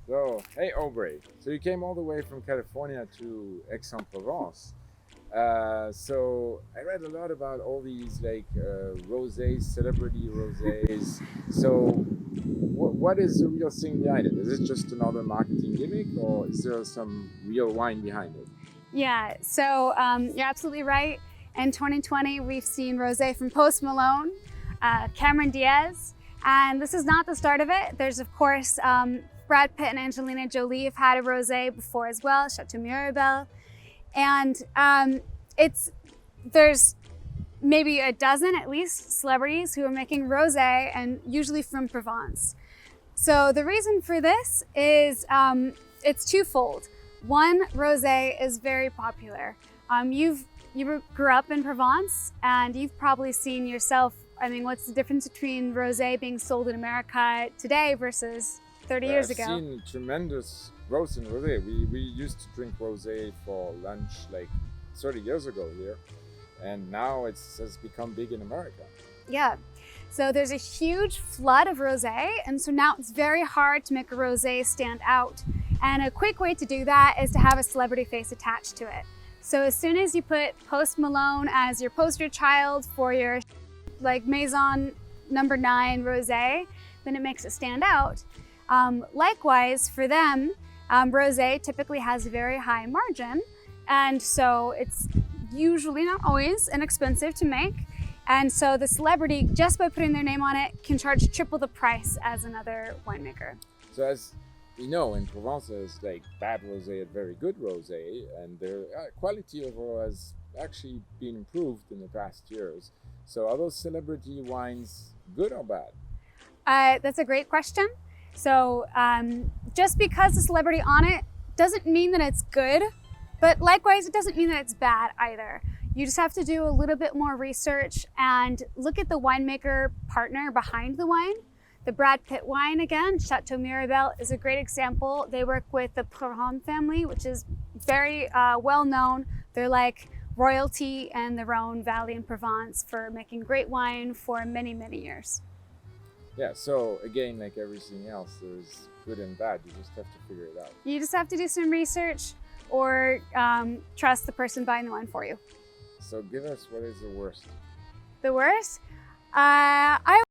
So, hey Aubrey. So you came all the way from California to Aix-en-Provence. So I read a lot about all these rosés, celebrity rosés. So what is the real thing behind it? Is it just another marketing gimmick, or is there some real wine behind it? Yeah, so you're absolutely right. In 2020, we've seen rosé from Post Malone, Cameron Diaz, and this is not the start of it. There's, of course, Brad Pitt and Angelina Jolie have had a rosé before as well, Château Miraval. And there's maybe a dozen at least celebrities who are making rosé, and usually from Provence. So the reason for this is it's twofold. One, rosé is very popular. You grew up in Provence, and you've probably seen yourself. I mean, what's the difference between rosé being sold in America today versus 30 years ago? I've seen tremendous growth in rosé. We used to drink rosé for lunch like 30 years ago here, and now it has become big in America. Yeah. So there's a huge flood of rosé, and so now it's very hard to make a rosé stand out. And a quick way to do that is to have a celebrity face attached to it. So as soon as you put Post Malone as your poster child for your Maison #9 rosé, then it makes it stand out. Likewise, for them, rosé typically has a very high margin, and so it's usually, not always, inexpensive to make. And so the celebrity, just by putting their name on it, can charge triple the price as another winemaker. So as we know, in Provence there's bad rosé and very good rosé, and their quality overall has actually been improved in the past years. So are those celebrity wines good or bad? That's a great question. So just because the celebrity on it doesn't mean that it's good, but likewise, it doesn't mean that it's bad either. You just have to do a little bit more research and look at the winemaker partner behind the wine. The Brad Pitt wine, again, Château Miraval, is a great example. They work with the Provence family, which is very well known. They're like royalty in their own valley in Provence for making great wine for many, many years. Yeah, so again, like everything else, there's good and bad. You just have to figure it out. You just have to do some research or trust the person buying the wine for you. So give us, what is the worst? The worst? I